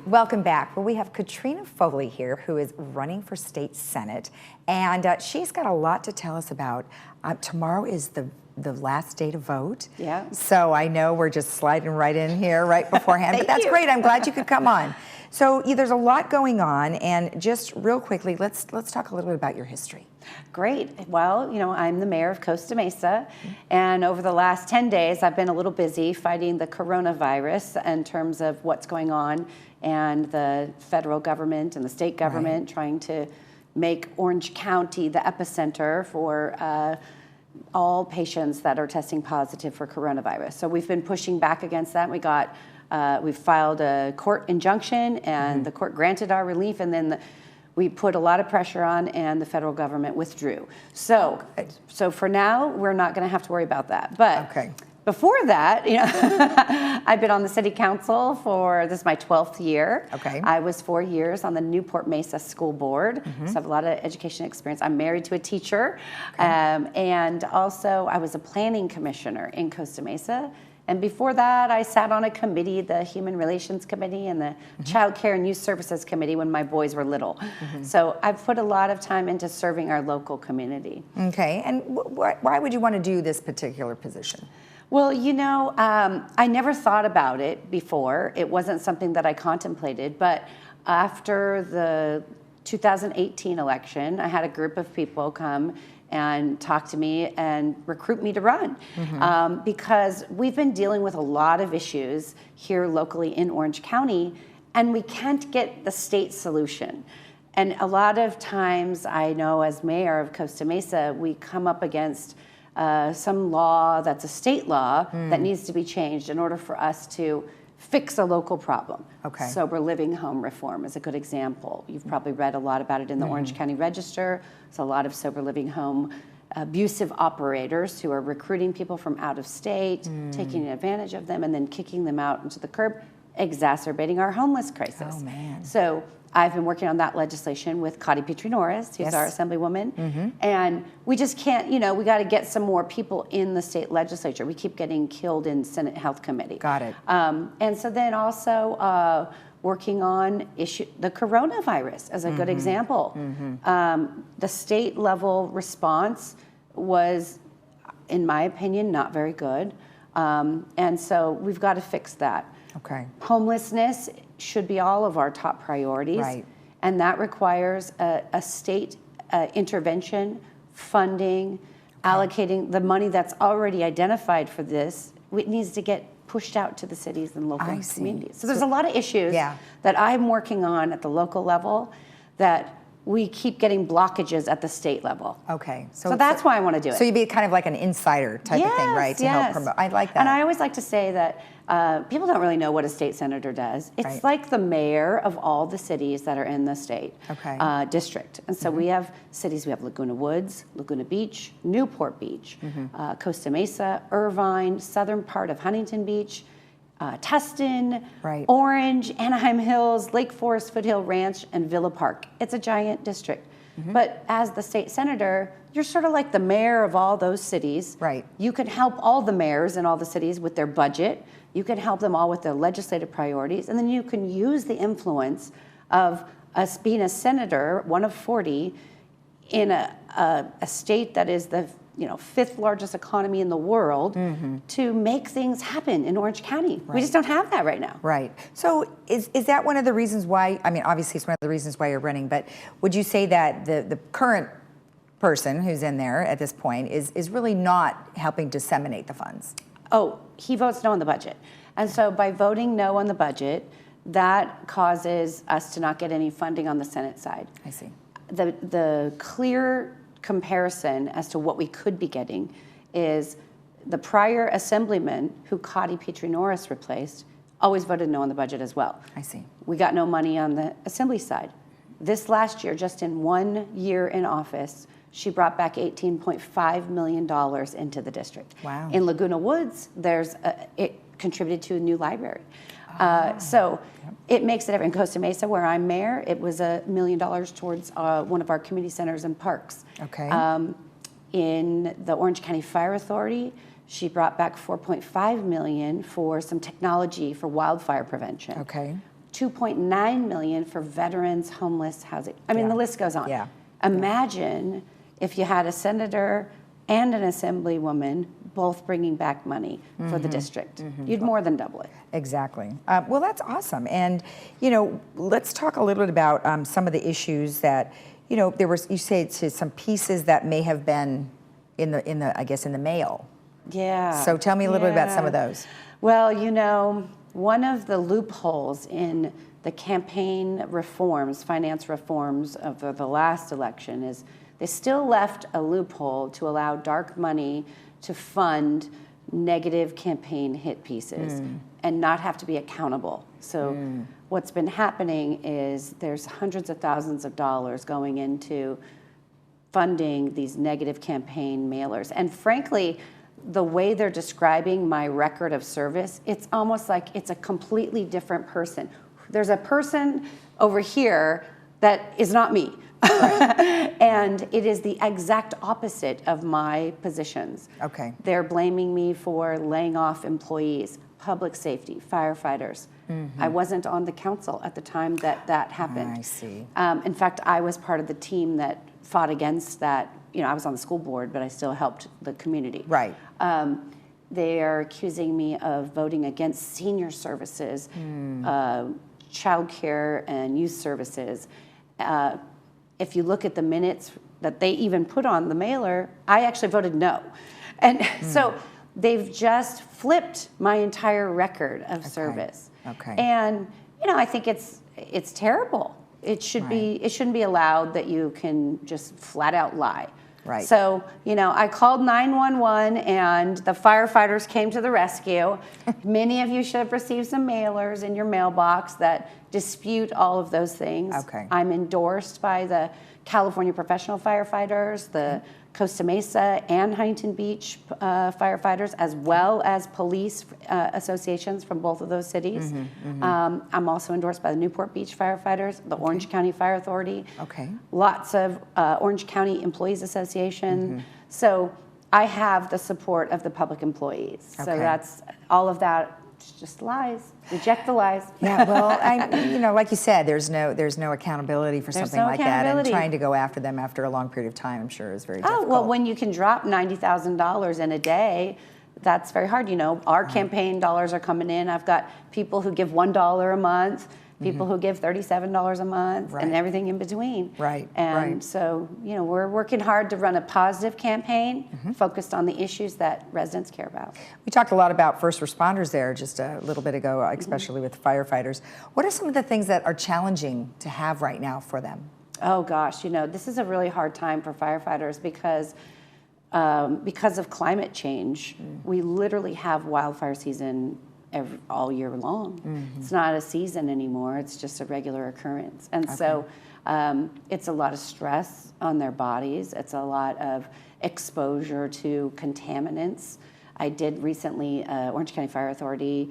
Welcome back. Well, we have Katrina Foley here, who is running for state senate, and she's got a lot to tell us about. Tomorrow is the last day to vote. Yeah. So I know we're just sliding right in here right beforehand, but that's great. I'm glad you could come on. So there's a lot going on, and just real quickly, let's talk a little bit about your history. Great. Well, I'm the mayor of Costa Mesa, and over the last 10 days, I've been a little busy fighting the coronavirus in terms of what's going on, and the federal government and the state government trying to make Orange County the epicenter for all patients that are testing positive for coronavirus. So we've been pushing back against that. We filed a court injunction, and the court granted our relief, and then we put a lot of pressure on, and the federal government withdrew. So for now, we're not going to have to worry about that. But before that, I've been on the city council this is my 12th year. I was 4 years on the Newport Mesa School Board, so I have a lot of education experience. I'm married to a teacher, and also I was a planning commissioner in Costa Mesa. And before that, I sat on a committee, the Human Relations Committee and the Child Care and Youth Services Committee when my boys were little. So I've put a lot of time into serving our local community. Okay, and why would you want to do this particular position? Well, I never thought about it before. It wasn't something that I contemplated, but after the 2018 election, I had a group of people come and talk to me and recruit me to run, because we've been dealing with a lot of issues here locally in Orange County, and we can't get the state solution. And a lot of times, I know as mayor of Costa Mesa, we come up against some law that's a state law that needs to be changed in order for us to fix a local problem. Sober living home reform is a good example. You've probably read a lot about it in the Orange County Register. There's a lot of sober living home abusive operators who are recruiting people from out of state, taking advantage of them, and then kicking them out into the curb, exacerbating our homeless crisis. Oh, man. So I've been working on that legislation with Katrina, who's our assemblywoman, and we just can't, we got to get some more people in the state legislature. We keep getting killed in Senate Health Committee. Got it. And so then also working on the coronavirus as a good example. The state level response was, in my opinion, not very good. And so we've got to fix that. Homelessness should be all of our top priorities, and that requires a state intervention, funding, allocating the money that's already identified for this. It needs to get pushed out to the cities and local communities. So there's a lot of issues that I'm working on at the local level that we keep getting blockages at the state level. So that's why I want to do it. So you'd be kind of like an insider type of thing, right? To help promote. I like that. And I always like to say that people don't really know what a state senator does. It's like the mayor of all the cities that are in the state district. And so we have cities, we have Laguna Woods, Laguna Beach, Newport Beach, Costa Mesa, Irvine, southern part of Huntington Beach, Tustin, Orange, Anaheim Hills, Lake Forest, Foothill Ranch, and Villa Park. It's a giant district. But as the state senator, you're sort of like the mayor of all those cities. You can help all the mayors in all the cities with their budget. You can help them all with their legislative priorities. And then you can use the influence of us being a senator, one of 40, in a state that is the fifth largest economy in the world, to make things happen in Orange County. We just don't have that right now. So is that one of the reasons why, I mean, obviously it's one of the reasons why you're running, but would you say that the current person who's in there at this point is really not helping disseminate the funds? Oh, he votes no on the budget. And so by voting no on the budget, that causes us to not get any funding on the Senate side. I see. The clear comparison as to what we could be getting is the prior assemblyman who Katrina replaced always voted no on the budget as well. I see. We got no money on the assembly side. This last year, just in 1 year in office, she brought back $18.5 million into the district. Wow. In Laguna Woods, it contributed to a new library. It makes it ever. In Costa Mesa, where I'm mayor, it was $1 million towards one of our community centers and parks. In the Orange County Fire Authority, she brought back $4.5 million for some technology for wildfire prevention. 2.9 million for veterans, homeless housing. I mean, the list goes on. Yeah. Imagine if you had a senator and an assemblywoman both bringing back money for the district. You'd more than double it. Exactly. Well, that's awesome. And, you know, let's talk a little bit about some of the issues that, you know, there was, you say to some pieces that may have been in the I guess, in the mail. Yeah. So tell me a little bit about some of those. Well, you know, one of the loopholes in the campaign reforms, finance reforms of the last election is they still left a loophole to allow dark money to fund negative campaign hit pieces and not have to be accountable. So what's been happening is there's hundreds of thousands of dollars going into funding these negative campaign mailers. And frankly, the way they're describing my record of service, it's almost like it's a completely different person. There's a person over here that is not me. And it is the exact opposite of my positions. Okay. They're blaming me for laying off employees, public safety, firefighters. I wasn't on the council at the time that happened. I see. In fact, I was part of the team that fought against that. You know, I was on the school board, but I still helped the community. Right. They are accusing me of voting against senior services, child care and youth services. If you look at the minutes that they even put on the mailer, I actually voted no. And so they've just flipped my entire record of service. Okay. And, you know, I think it's terrible. It shouldn't be allowed that you can just flat out lie. Right. So, you know, I called 911 and the firefighters came to the rescue. Many of you should have received some mailers in your mailbox that dispute all of those things. Okay. I'm endorsed by the California professional firefighters, the Costa Mesa and Huntington Beach firefighters, as well as police associations from both of those cities. I'm also endorsed by the Newport Beach firefighters, the Orange County Fire Authority. Okay. Lots of Orange County Employees Association. So I have the support of the public employees. So Okay. that's all of that. It's just lies. Reject the lies. Yeah, well, you know, like you said, there's no accountability for something no like that, and accountability. trying to go after them after a long period of time, I'm sure, is very difficult. Oh, well, when you can drop $90,000 in a day, that's very hard. You know, our campaign dollars are coming in. I've got people who give $1 a month, people who give $37 a month, and everything in between. Right, And right. so, you know, we're working hard to run a positive campaign focused on the issues that residents care about. We talked a lot about first responders there just a little bit ago, especially with firefighters. What are some of the things that are challenging to have right now for them? Oh gosh, you know, this is a really hard time for firefighters because of climate change. We literally have wildfire season all year long. It's not a season anymore, it's just a regular occurrence. And so it's a lot of stress on their bodies. It's a lot of exposure to contaminants. I did recently Orange County Fire Authority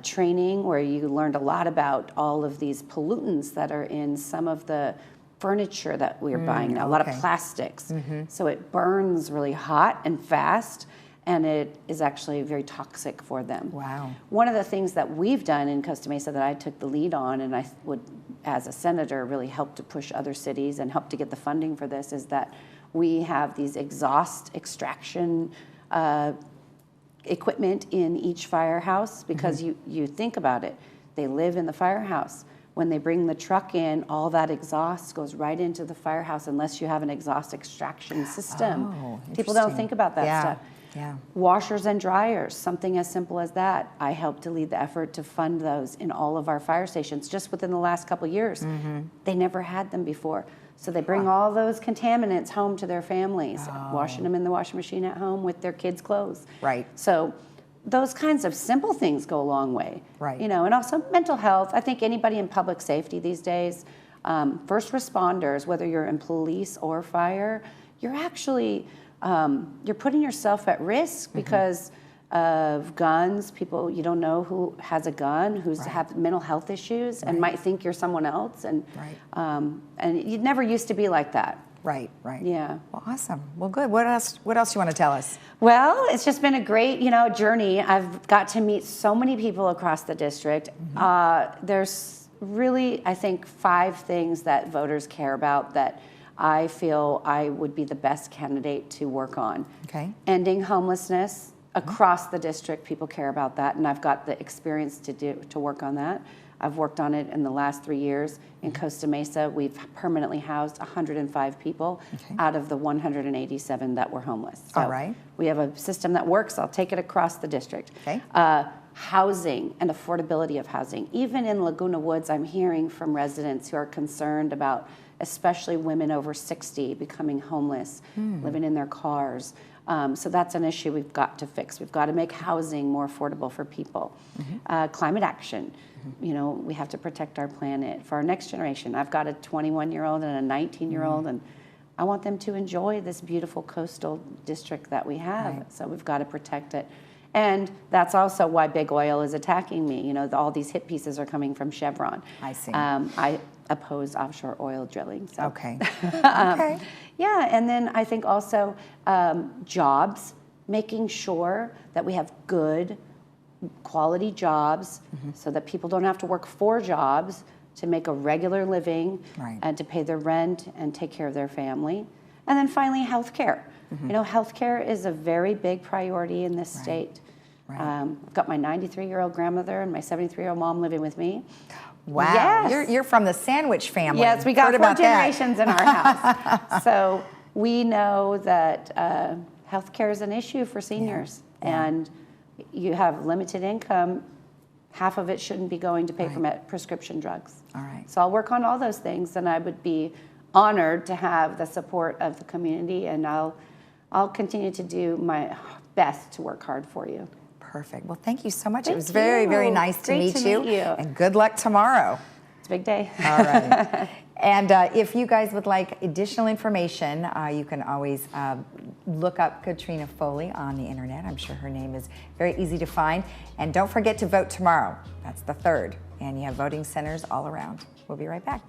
training where you learned a lot about all of these pollutants that are in some of the furniture that we're buying now, a lot of plastics. So it burns really hot and fast, and it is actually very toxic for them. Wow. One of the things that we've done in Costa Mesa that I took the lead on, and I would, as a senator, really help to push other cities and help to get the funding for this, is that we have these exhaust extraction equipment in each firehouse, because you think about it, they live in the firehouse. When they bring the truck in, all that exhaust goes right into the firehouse unless you have an exhaust extraction system. Oh, People don't interesting. think about that stuff. Yeah. Washers and dryers, something as simple as that. I helped to lead the effort to fund those in all of our fire stations just within the last couple of years. They never had them before. So they bring all those contaminants home to their families, washing them in the washing machine at home with their kids' clothes. Right. So those kinds of simple things go a long way. Right. You know, and also mental health. I think anybody in public safety these days, first responders, whether you're in police or fire, you're actually you're putting yourself at risk because of guns. People, you don't know who has a gun, who's have mental health issues, and might think you're someone else. And and it never used to be like that. Right, right. Yeah. Well, awesome. Well, good. What else do you want to tell us? Well, it's just been a great, journey. I've got to meet so many people across the district. There's really, I think, 5 things that voters care about that I feel I would be the best candidate to work on. Okay. Ending homelessness across the district, people care about that, and I've got the experience to work on that. I've worked on it in the last 3 years. In Costa Mesa, we've permanently housed 105 people out of the 187 that were homeless. So all right. we have a system that works. I'll take it across the district. Okay. Housing and affordability of housing. Even in Laguna Woods, I'm hearing from residents who are concerned about especially women over 60 becoming homeless, living in their cars. So that's an issue we've got to fix. We've got to make housing more affordable for people. Climate action. You know, we have to protect our planet for our next generation. I've got a 21-year-old and a 19-year-old, and I want them to enjoy this beautiful coastal district that we have. Right. So we've got to protect it. And that's also why big oil is attacking me. You know, all these hit pieces are coming from Chevron. I see. I oppose offshore oil drilling. So. Okay. Okay. Yeah, and then I think also jobs, making sure that we have good quality jobs so that people don't have to work 4 jobs to make a regular living and to pay their rent and take care of their family. And then finally, healthcare. You know, healthcare is a very big priority in this state. I've got my 93-year-old grandmother and my 73-year-old mom living with me. Wow. Yes. You're from the sandwich family. Yes, we got Heard 4 about that. generations in our house. So we know that healthcare is an issue for seniors. And you have limited income, half of it shouldn't be going to pay for prescription drugs. All right. So I'll work on all those things, and I would be honored to have the support of the community, and I'll continue to do my best to work hard for you. Perfect. Well, thank you so much. Thank it was very, you. very nice to Great meet to you. meet you. And good luck tomorrow. It's a big day. All right. And if you guys would like additional information, you can always look up Katrina Foley on the internet. I'm sure her name is very easy to find. And don't forget to vote tomorrow. That's the 3rd. And you have voting centers all around. We'll be right back.